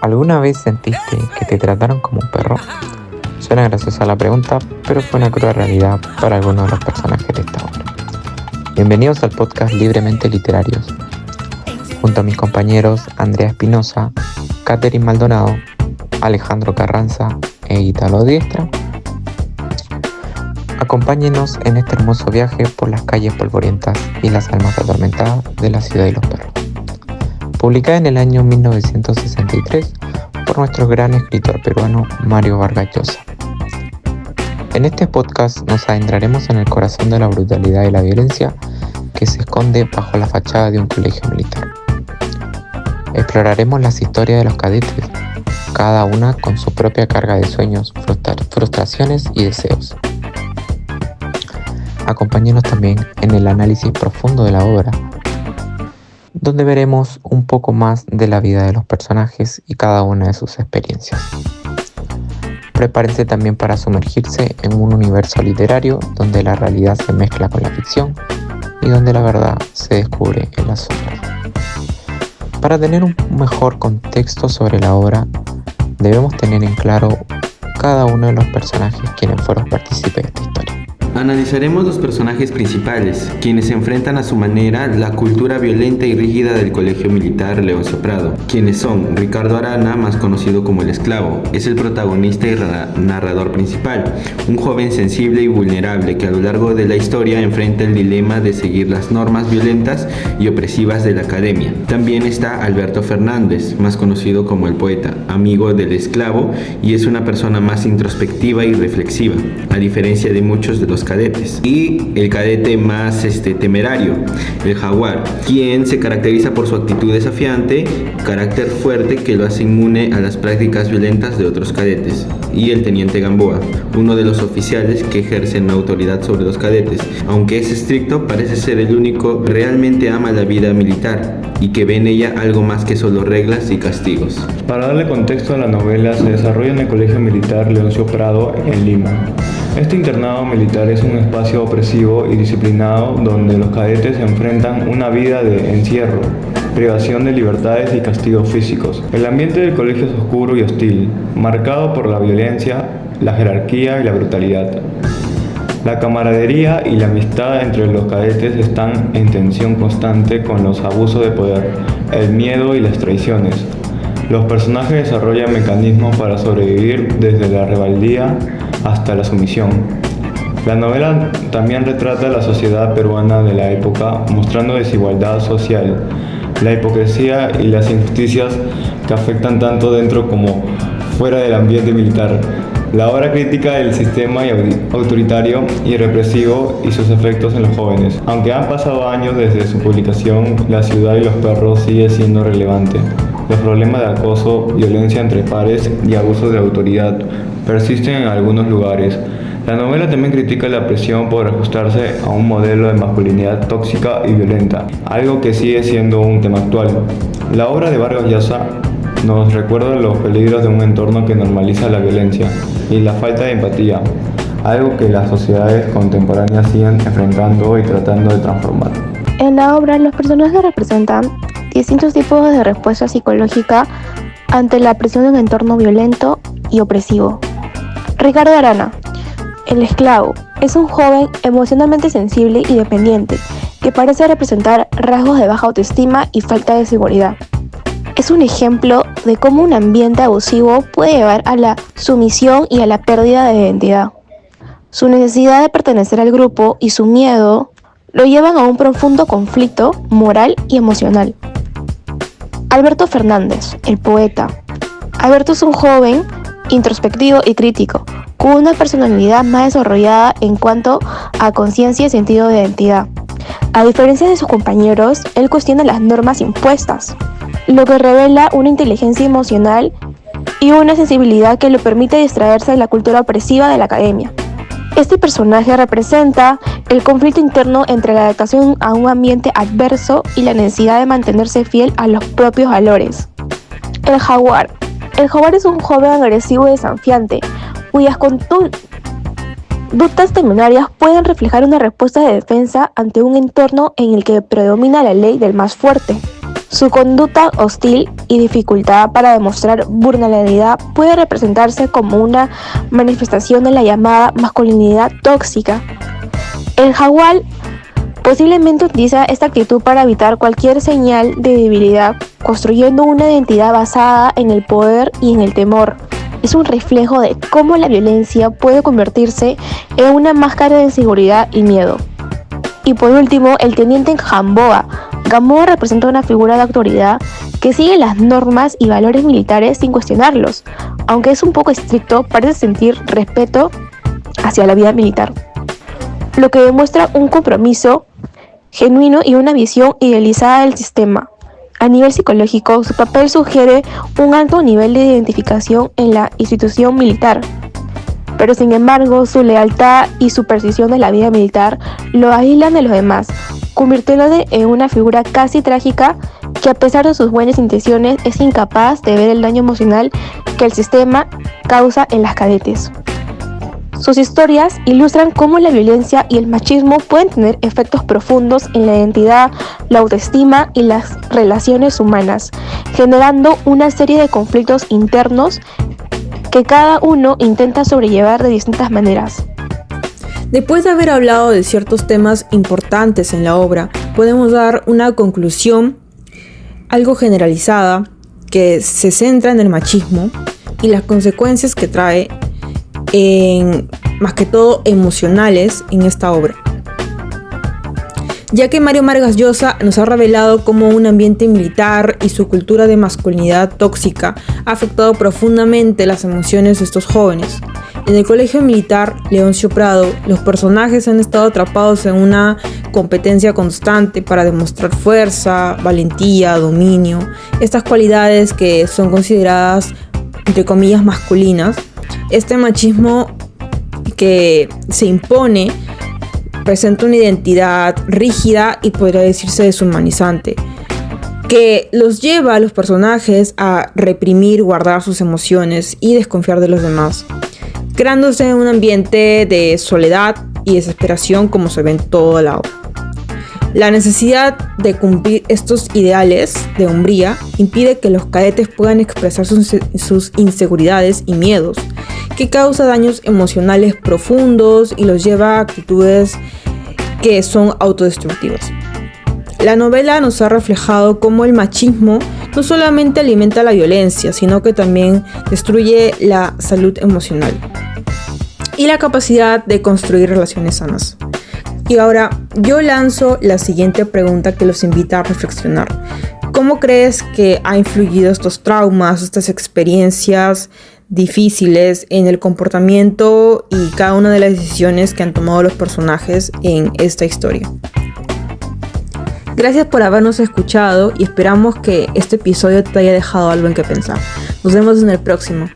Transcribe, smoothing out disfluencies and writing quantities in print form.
¿Alguna vez sentiste que te trataron como un perro? Suena graciosa la pregunta, pero fue una cruel realidad para algunos de los personajes de esta obra. Bienvenidos al podcast Libremente Literarios. Junto a mis compañeros Andrea Espinosa, Catherine Maldonado, Alejandro Carranza e Italo Diestra, acompáñenos en este hermoso viaje por las calles polvorientas y las almas atormentadas de la ciudad de los perros. Publicada en el año 1963 por nuestro gran escritor peruano Mario Vargas Llosa. En este podcast nos adentraremos en el corazón de la brutalidad y la violencia que se esconde bajo la fachada de un colegio militar. Exploraremos las historias de los cadetes, cada una con su propia carga de sueños, frustraciones y deseos. Acompáñenos también en el análisis profundo de la obra, donde veremos un poco más de la vida de los personajes y cada una de sus experiencias. Prepárense también para sumergirse en un universo literario donde la realidad se mezcla con la ficción y donde la verdad se descubre en las sombras. Para tener un mejor contexto sobre la obra, debemos tener en claro cada uno de los personajes quienes fueron partícipes de esta historia. Analizaremos los personajes principales, quienes enfrentan a su manera la cultura violenta y rígida del Colegio Militar Leoncio Prado, quienes son Ricardo Arana, más conocido como el Esclavo, es el protagonista y narrador principal, un joven sensible y vulnerable que a lo largo de la historia enfrenta el dilema de seguir las normas violentas y opresivas de la academia. También está Alberto Fernández, más conocido como el Poeta, amigo del Esclavo, y es una persona más introspectiva y reflexiva, a diferencia de muchos de los cadetes. Y el cadete más temerario, el Jaguar, quien se caracteriza por su actitud desafiante, carácter fuerte que lo hace inmune a las prácticas violentas de otros cadetes. Y el teniente Gamboa, uno de los oficiales que ejercen autoridad sobre los cadetes. Aunque es estricto, parece ser el único que realmente ama la vida militar y que ve en ella algo más que solo reglas y castigos. Para darle contexto a la novela, se desarrolla en el Colegio Militar Leoncio Prado en Lima. Este internado militar es un espacio opresivo y disciplinado donde los cadetes enfrentan una vida de encierro, privación de libertades y castigos físicos. El ambiente del colegio es oscuro y hostil, marcado por la violencia, la jerarquía y la brutalidad. La camaradería y la amistad entre los cadetes están en tensión constante con los abusos de poder, el miedo y las traiciones. Los personajes desarrollan mecanismos para sobrevivir desde la rebeldía hasta la sumisión. La novela también retrata la sociedad peruana de la época, mostrando desigualdad social, la hipocresía y las injusticias que afectan tanto dentro como fuera del ambiente militar. La obra critica el sistema autoritario y represivo y sus efectos en los jóvenes. Aunque han pasado años desde su publicación, La ciudad y los perros sigue siendo relevante. Los problemas de acoso, violencia entre pares y abusos de autoridad persisten en algunos lugares. La novela también critica la presión por ajustarse a un modelo de masculinidad tóxica y violenta, algo que sigue siendo un tema actual. La obra de Vargas Llosa nos recuerda los peligros de un entorno que normaliza la violencia y la falta de empatía, algo que las sociedades contemporáneas siguen enfrentando y tratando de transformar. En la obra, los personajes representan distintos tipos de respuesta psicológica ante la presión de un entorno violento y opresivo. Ricardo Arana, el Esclavo, es un joven emocionalmente sensible y dependiente que parece representar rasgos de baja autoestima y falta de seguridad. Es un ejemplo de cómo un ambiente abusivo puede llevar a la sumisión y a la pérdida de identidad. Su necesidad de pertenecer al grupo y su miedo lo llevan a un profundo conflicto moral y emocional. Alberto Fernández, el Poeta. Alberto es un joven introspectivo y crítico, con una personalidad más desarrollada en cuanto a conciencia y sentido de identidad. A diferencia de sus compañeros, él cuestiona las normas impuestas, lo que revela una inteligencia emocional y una sensibilidad que le permite distraerse de la cultura opresiva de la academia. Este personaje representa el conflicto interno entre la adaptación a un ambiente adverso y la necesidad de mantenerse fiel a los propios valores. El Jaguar. El Jaguar es un joven agresivo y desafiante, cuyas conductas temerarias pueden reflejar una respuesta de defensa ante un entorno en el que predomina la ley del más fuerte. Su conducta hostil y dificultad para demostrar vulnerabilidad puede representarse como una manifestación de la llamada masculinidad tóxica. El jaguar posiblemente utiliza esta actitud para evitar cualquier señal de debilidad, construyendo una identidad basada en el poder y en el temor. Es un reflejo de cómo la violencia puede convertirse en una máscara de inseguridad y miedo. Y por último, el teniente Gamboa. Gamboa representa una figura de autoridad que sigue las normas y valores militares sin cuestionarlos. Aunque es un poco estricto, parece sentir respeto hacia la vida militar, lo que demuestra un compromiso genuino y una visión idealizada del sistema. A nivel psicológico, su papel sugiere un alto nivel de identificación en la institución militar. Pero sin embargo, su lealtad y su percepción de la vida militar lo aíslan de los demás, convirtiéndolo en una figura casi trágica que, a pesar de sus buenas intenciones, es incapaz de ver el daño emocional que el sistema causa en las cadetes. Sus historias ilustran cómo la violencia y el machismo pueden tener efectos profundos en la identidad, la autoestima y las relaciones humanas, generando una serie de conflictos internos que cada uno intenta sobrellevar de distintas maneras. Después de haber hablado de ciertos temas importantes en la obra, podemos dar una conclusión algo generalizada que se centra en el machismo y las consecuencias que trae, más que todo emocionales, en esta obra. Ya que Mario Vargas Llosa nos ha revelado cómo un ambiente militar y su cultura de masculinidad tóxica ha afectado profundamente las emociones de estos jóvenes. En el Colegio Militar Leoncio Prado, los personajes han estado atrapados en una competencia constante para demostrar fuerza, valentía, dominio, estas cualidades que son consideradas, entre comillas, masculinas. Este machismo que se impone presenta una identidad rígida y podría decirse deshumanizante, que los lleva a los personajes a reprimir, guardar sus emociones y desconfiar de los demás, creándose un ambiente de soledad y desesperación como se ve en toda la obra. La necesidad de cumplir estos ideales de hombría impide que los cadetes puedan expresar sus inseguridades y miedos, que causa daños emocionales profundos y los lleva a actitudes que son autodestructivas. La novela nos ha reflejado cómo el machismo no solamente alimenta la violencia, sino que también destruye la salud emocional y la capacidad de construir relaciones sanas. Y ahora yo lanzo la siguiente pregunta que los invita a reflexionar. ¿Cómo crees que ha influido estos traumas, estas experiencias difíciles en el comportamiento y cada una de las decisiones que han tomado los personajes en esta historia? Gracias por habernos escuchado y esperamos que este episodio te haya dejado algo en que pensar. Nos vemos en el próximo.